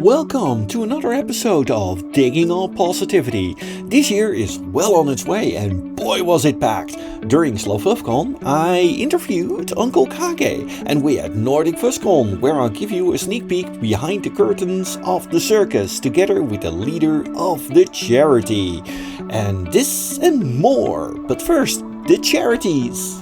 Welcome to another episode of Digging Up Positivity. This year is well on its way and boy was it packed. During SlofluffCon I interviewed Uncle Kage and we had NordicFuzzCon, where I'll give you a sneak peek behind the curtains of the circus together with the leader of the charity. And this and more, but first, the charities.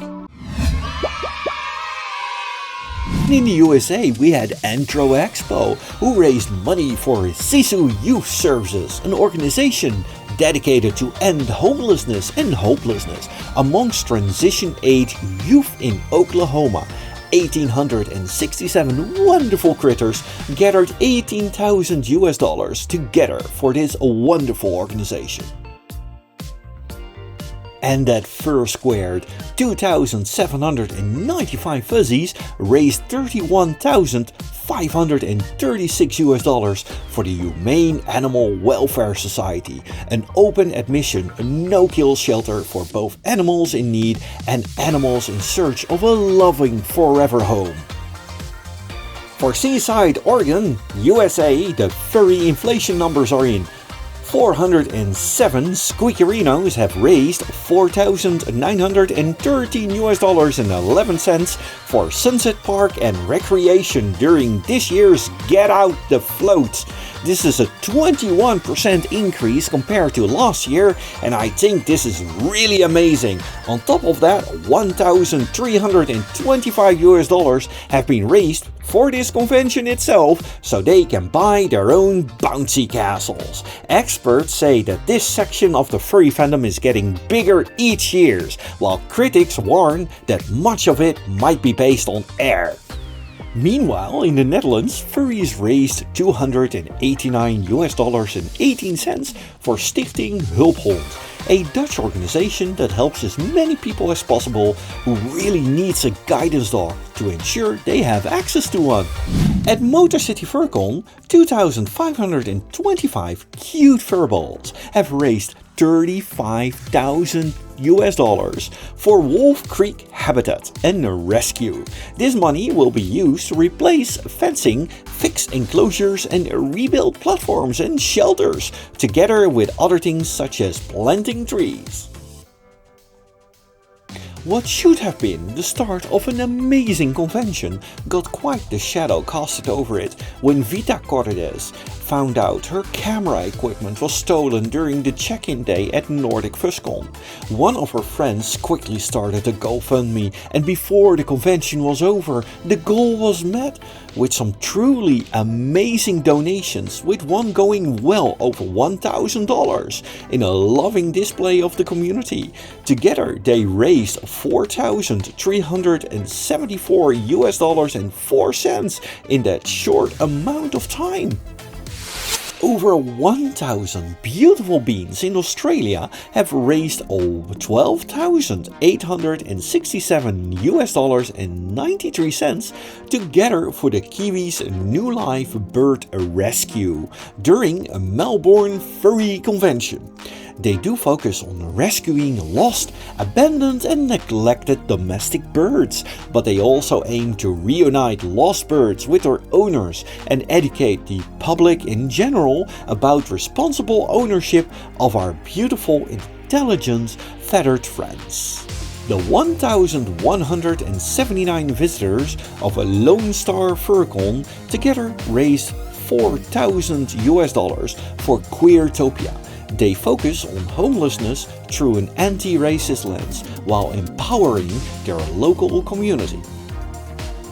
In the USA, we had AnthroExpo, who raised money for Sisu Youth Services, an organization dedicated to end homelessness and hopelessness amongst transition-age youth in Oklahoma. 1,867 wonderful critters gathered $18,000 together for this wonderful organization. And at Fursquared, 2,795 fuzzies raised $31,536 for the Humane Animal Welfare Society, an open admission, no-kill shelter for both animals in need and animals in search of a loving forever home. For Seaside, Oregon, USA, the furry inflation numbers are in. 407 squeakerinos have raised $4,913.11 for Sunset Park and Recreation during this year's Get Out the Float. This is a 21% increase compared to last year, and I think this is really amazing. On top of that, $1,325 have been raised for this convention itself, so they can buy their own bouncy castles. Experts say that this section of the furry fandom is getting bigger each year, while critics warn that much of it might be based on air. Meanwhile, in the Netherlands, furries raised $289.18 for Stichting Hulphond, a Dutch organization that helps as many people as possible who really needs a guidance dog to ensure they have access to one. At City Furcon, 2,525 cute furballs have raised $35,000 for Wolf Creek Habitat and rescue. This money will be used to replace fencing, fix enclosures and rebuild platforms and shelters, together with other things such as planting trees. What should have been the start of an amazing convention got quite the shadow casted over it when Vita found out her camera equipment was stolen during the check-in day at NordicFuzzCon. One of her friends quickly started a GoFundMe, and before the convention was over, the goal was met with some truly amazing donations, with one going well over $1,000 in a loving display of the community. Together they raised $4,374.04 in that short amount of time. Over 1,000 beautiful beans in Australia have raised $12,867.93 together for the Kiwis' New Life Bird Rescue during a Melbourne Furry Convention. They do focus on rescuing lost, abandoned and neglected domestic birds, but they also aim to reunite lost birds with their owners and educate the public in general about responsible ownership of our beautiful, intelligent, feathered friends. The 1,179 visitors of a Lone Star Furcon together raised $4,000 for Queertopia. They focus on homelessness through an anti-racist lens while empowering their local community.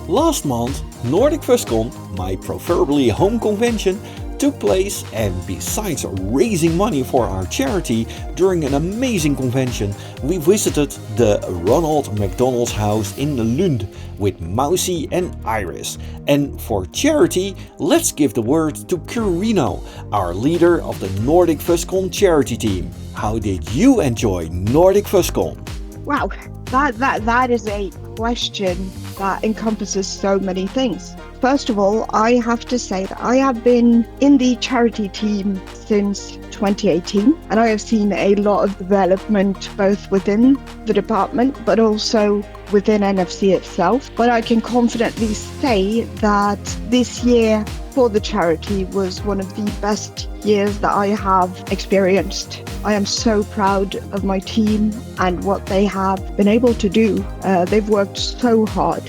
Last month, NordicFuzzCon, my preferably home convention, took place, and besides raising money for our charity during an amazing convention, we visited the Ronald McDonald's house in Lund with Mousy and Iris. And for charity, let's give the word to Carino, our leader of the NordicFuzzCon charity team. How did you enjoy NordicFuzzCon? Wow, that is a question that encompasses so many things. First of all, I have to say that I have been in the charity team since 2018, and I have seen a lot of development both within the department but also within NFC itself. But I can confidently say that this year for the charity was one of the best years that I have experienced. I am so proud of my team and what they have been able to do. They've worked so hard.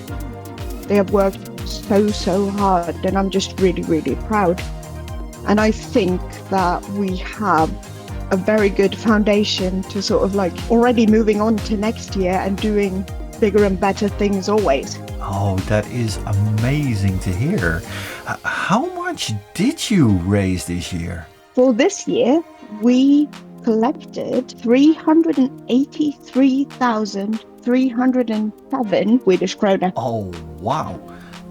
They have worked so hard, and I'm just really proud. And I think that we have a very good foundation to sort of like already moving on to next year and doing bigger and better things always. Oh, that is amazing to hear. How much did you raise this year? For this year, we collected 383,307 Swedish krona. Oh, wow.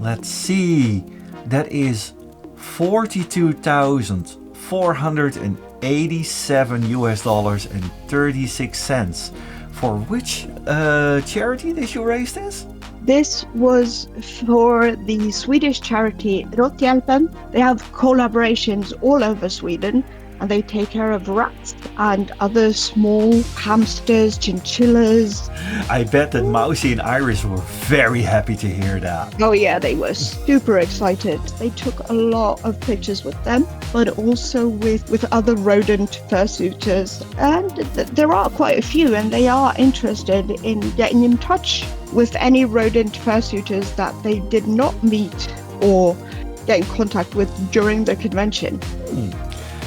Let's see. That is 42,487 US dollars and 36 cents. For which charity did you raise this? This was for the Swedish charity Roxy. They have collaborations all over Sweden, and they take care of rats and other small hamsters, chinchillas. I bet that Mousy and Iris were very happy to hear that. Oh yeah, they were super excited. They took a lot of pictures with them, but also with other rodent fursuiters. And there are quite a few, and they are interested in getting in touch with any rodent fursuiters that they did not meet or get in contact with during the convention.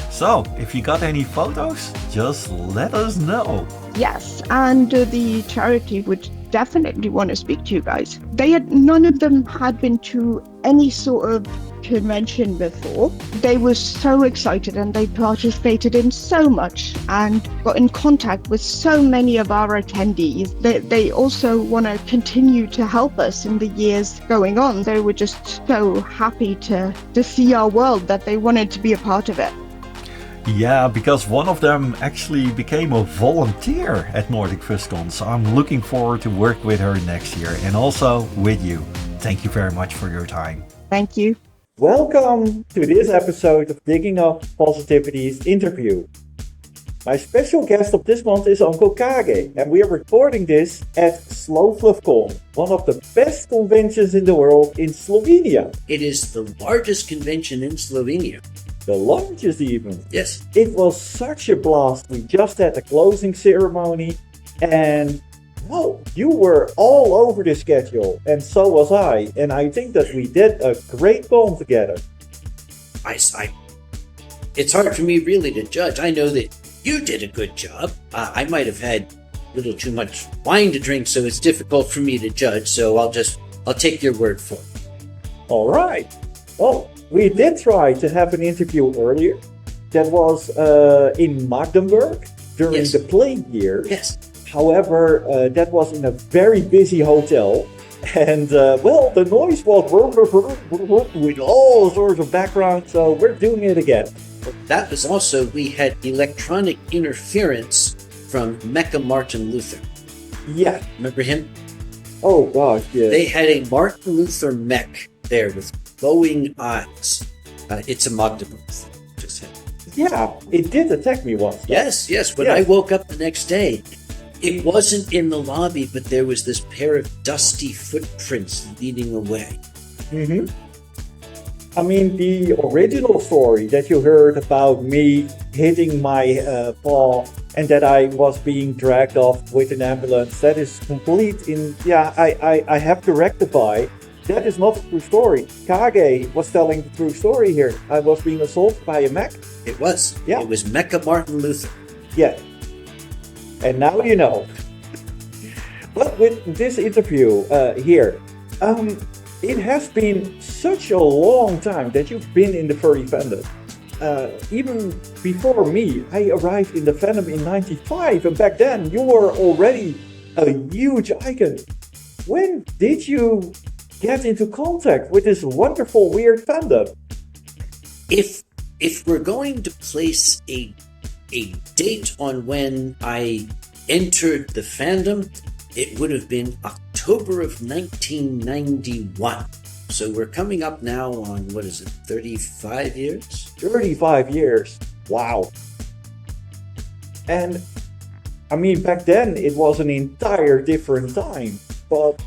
So, if you got any photos, just let us know. Yes, and the charity would definitely want to speak to you guys. None of them had been to any sort of convention before. They were so excited, and they participated in so much and got in contact with so many of our attendees. They also want to continue to help us in the years going on. They were just so happy to see our world that they wanted to be a part of it. Yeah, because one of them actually became a volunteer at NordicFuzzCon, so I'm looking forward to work with her next year, and also with you. Thank you very much for your time. Thank you. Welcome to this episode of Digging Up Positivity's interview. My special guest of this month is Onkel Kage, and we are recording this at SlofluffCon, one of the best conventions in the world in Slovenia. It is the largest convention in Slovenia. The largest even. Yes. It was such a blast. We just had the closing ceremony, and well, you were all over the schedule, and so was I. And I think that we did a great con together. It's hard for me really to judge. I know that you did a good job. I might have had a little too much wine to drink, so it's difficult for me to judge. So I'll take your word for it. All right. Well, we did try to have an interview earlier. That was in Magdeburg during the plague years. Yes. However, that was in a very busy hotel. And, well, the noise was with all sorts of background, so we're doing it again. That was also, we had electronic interference from Mecha Martin Luther. Yeah. Remember him? Oh, gosh, yeah. They had a Martin Luther mech there with glowing eyes. It's a Magdeburg. Just had. Yeah, it did attack me once. Yes. When I woke up the next day, it wasn't in the lobby, but there was this pair of dusty footprints leading away. Mm-hmm. I mean, the original story that you heard about me hitting my paw and that I was being dragged off with an ambulance, that is complete in... Yeah, I have to rectify. That is not a true story. Kage was telling the true story here. I was being assaulted by a mech. It was. Yeah. It was Mecha Martin Luther. Yeah. And now you know. But with this interview here, it has been such a long time that you've been in the furry fandom. Even before me, I arrived in the fandom in '95, and back then you were already a huge icon. When did you get into contact with this wonderful, weird fandom? If we're going to place a date on when I entered the fandom, it would have been October of 1991. So we're coming up now on, 35 years? 35 years. Wow. And I mean, back then it was an entire different time. But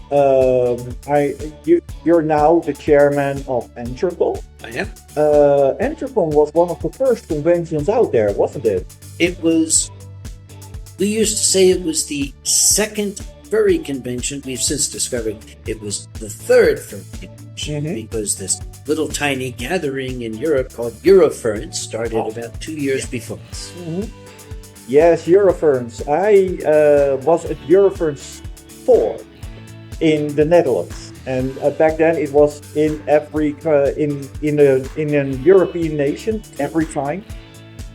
you're now the chairman of AnthroExpo. I am. AnthroExpo was one of the first conventions out there, wasn't it? It was. We used to say it was the second furry convention. We've since discovered it was the third furry convention because this little tiny gathering in Europe called Eurofurence started about 2 years before us. Yes, Eurofurence. I was at Eurofurence 4 in the Netherlands, and back then it was in every in a European nation every time.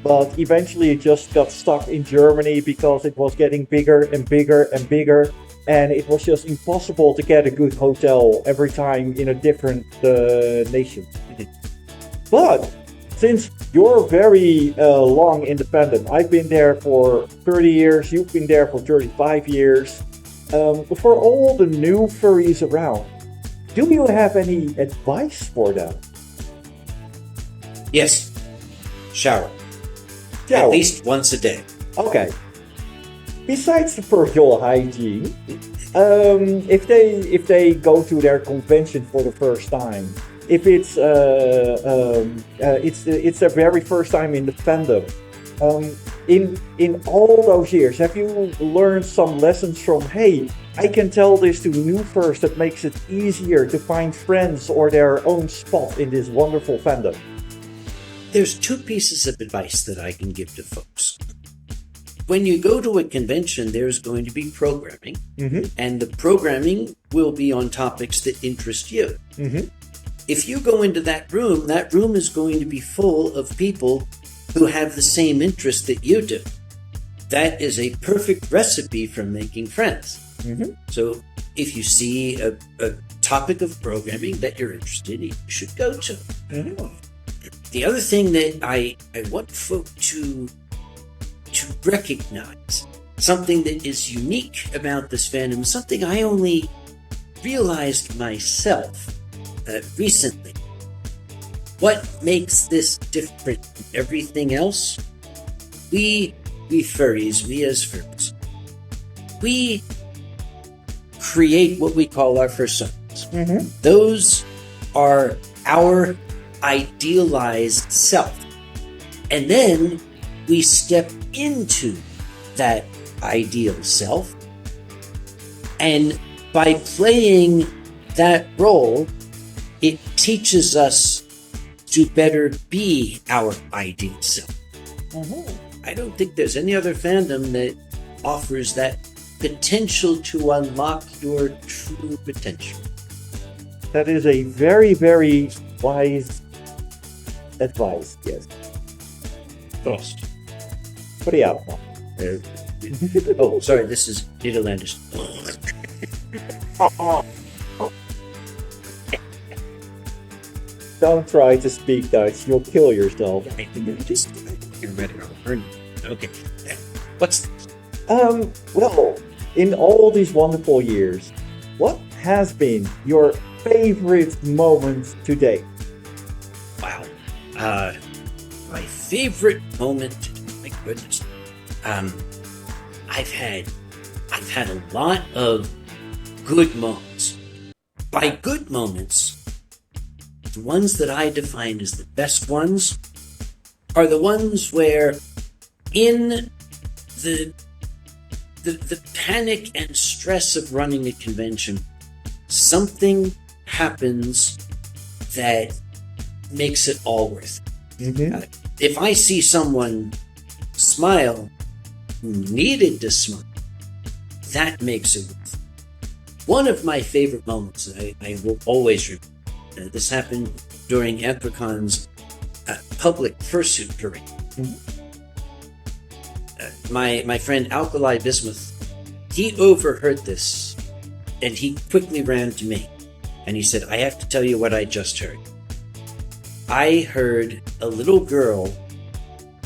But eventually it just got stuck in Germany because it was getting bigger and bigger and bigger, and it was just impossible to get a good hotel every time in a different nation. But since you're very long independent, I've been there for 30 years, you've been there for 35 years. For all the new furries around, do you have any advice for them? Yes. Shower. At least once a day. Okay. Besides the personal hygiene, if they go to their convention for the first time, if it's their very first time in the fandom, in all those years, have you learned some lessons from, hey, I can tell this to new furs that makes it easier to find friends or their own spot in this wonderful fandom? There's two pieces of advice that I can give to folks. When you go to a convention, there's going to be programming, and the programming will be on topics that interest you. If you go into that room is going to be full of people who have the same interest that you do. That is a perfect recipe for making friends. So if you see a topic of programming that you're interested in, you should go to. The other thing that I want folk to recognize, something that is unique about this fandom, something I only realized myself recently. What makes this different from everything else? We furries, we as furries, we create what we call our fursuns. Those are our idealized self. And then we step into that ideal self. And by playing that role, it teaches us to better be our ideal self. I don't think there's any other fandom that offers that potential to unlock your true potential. That is a very, very wise advice, yes. Prost. Pretty out. Oh, sorry, this is Netherlandish. Don't try to speak Dutch, you'll kill yourself. Okay. What's... Well, in all these wonderful years, what has been your favorite moment to date? Wow. My favorite moment, my goodness. I've had a lot of good moments. By good moments, the ones that I define as the best ones are the ones where in the panic and stress of running a convention, something happens that makes it all worth it. If I see someone smile who needed to smile, that makes it worth it. One of my favorite moments, I will always remember, this happened during AnthroExpo's public fursuit parade. My friend Alkali Bismuth, he overheard this, and he quickly ran to me, and he said, I have to tell you what I just heard. I heard a little girl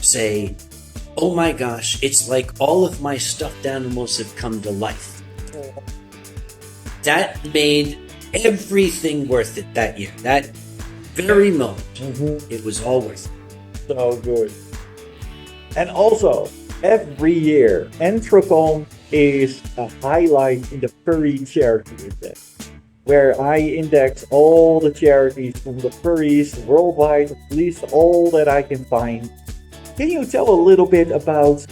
say, oh my gosh, it's like all of my stuffed animals have come to life. That made everything worth it that year. That very moment, it was all worth it. So good. And also, every year, AnthroExpo is a highlight in the furry charity index, where I index all the charities from the furries worldwide, at least all that I can find. Can you tell a little bit about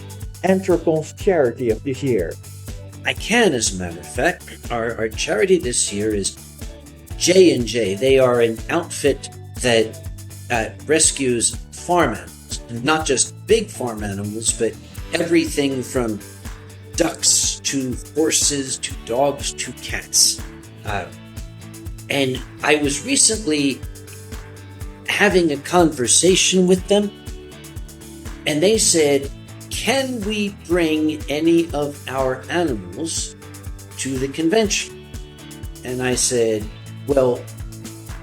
AnthroExpo's charity of this year? I can, as a matter of fact. Our charity this year is J&J. They are an outfit that rescues farm animals. Not just big farm animals, but everything from ducks to horses to dogs to cats. And I was recently having a conversation with them, and they said, can we bring any of our animals to the convention? And I said, well,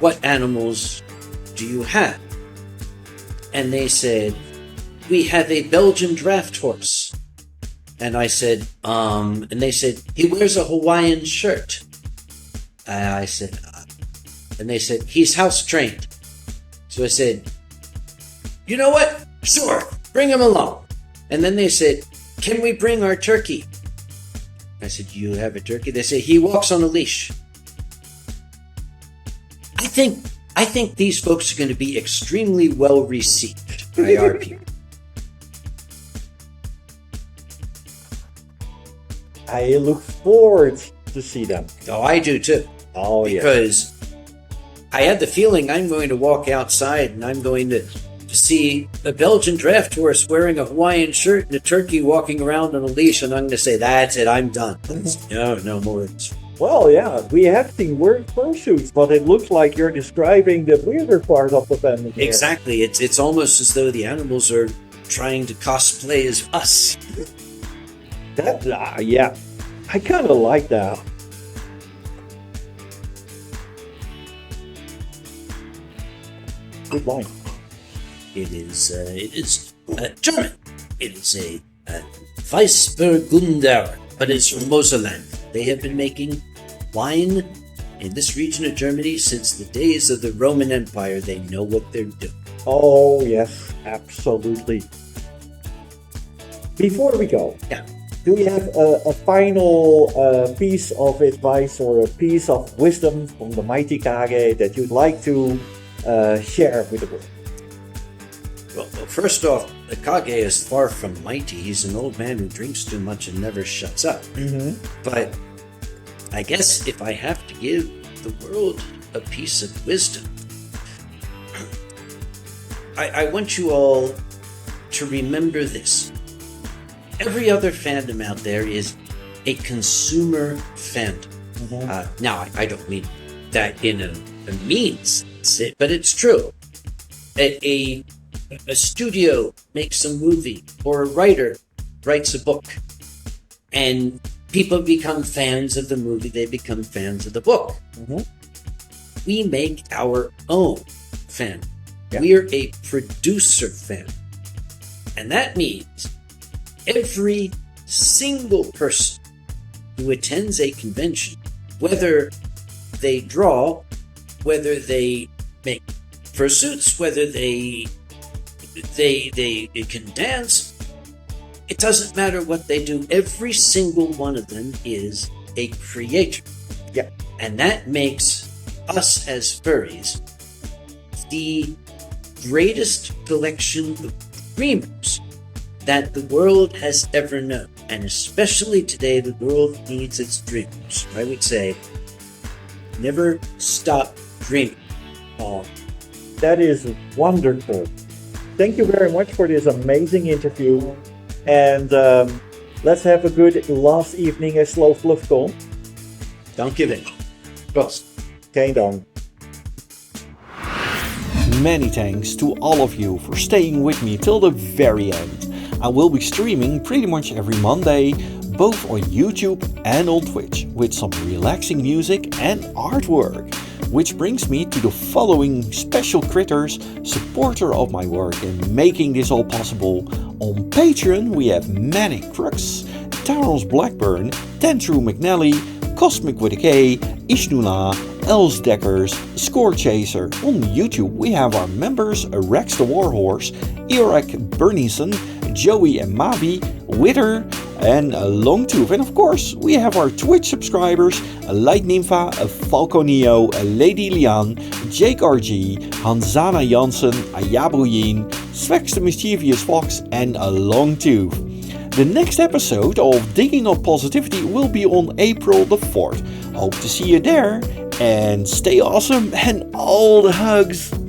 what animals do you have? And they said, we have a Belgian draft horse. And I said, and they said, he wears a Hawaiian shirt. I said, and they said, he's house trained. So I said, you know what? Sure, bring him along. And then they said, can we bring our turkey? I said, you have a turkey? They say, he walks on a leash. I think these folks are going to be extremely well received by our people. I look forward to see them. Oh, I do too. Oh, yeah. Because I had the feeling I'm going to walk outside and I'm going to see a Belgian draft horse wearing a Hawaiian shirt and a turkey walking around on a leash, and I'm going to say, that's it, I'm done. No more. Well, yeah, we have seen weird fursuits, but it looks like you're describing the weirder part of the family. Exactly. It's almost as though the animals are trying to cosplay as us. That, yeah, I kind of like that. Good line. It is German. It is a Weissburgunder, but it's from Moselland. They have been making wine in this region of Germany since the days of the Roman Empire. They know what they're doing. Oh, yes, absolutely. Before we go, do you have a final piece of advice or a piece of wisdom from the mighty Kage that you'd like to share with the world? Well, first off, the Kage is far from mighty. He's an old man who drinks too much and never shuts up. But I guess if I have to give the world a piece of wisdom, I want you all to remember this. Every other fandom out there is a consumer fandom. Now, I don't mean that in a mean sense, but it's true. A studio makes a movie, or a writer writes a book, and people become fans of the movie, they become fans of the book. We make our own fan. We're a producer fan. And that means every single person who attends a convention, whether they draw, whether they make fursuits, whether they can dance, it doesn't matter what they do. Every single one of them is a creator. And that makes us as furries the greatest collection of dreamers that the world has ever known. And especially today, the world needs its dreamers. I would say, never stop dreaming. That is wonderful. Thank you very much for this amazing interview. And let's have a good last evening at SlofluffCon. Dankjewel. Proost. Geen dank. Many thanks to all of you for staying with me till the very end. I will be streaming pretty much every Monday, both on YouTube and on Twitch, with some relaxing music and artwork. Which brings me to the following special critters, supporter of my work and making this all possible. On Patreon we have Manic Crux, Taros Blackburn, Tantru McNally, Cosmic with a K, Ishnula, Elsdeckers, Scorechaser. On YouTube we have our members Rex the Warhorse, Eric Bernison, Joey and Mavi, Witter and Longtooth. And of course we have our Twitch subscribers Light Nympha, Falconio, Lady Lian, Jake RG, Hanzana Janssen, Ayabruyin, Svex the Mischievous Fox and Longtooth. The next episode of Digging Up Positivity will be on April the 4th. Hope to see you there and stay awesome and all the hugs!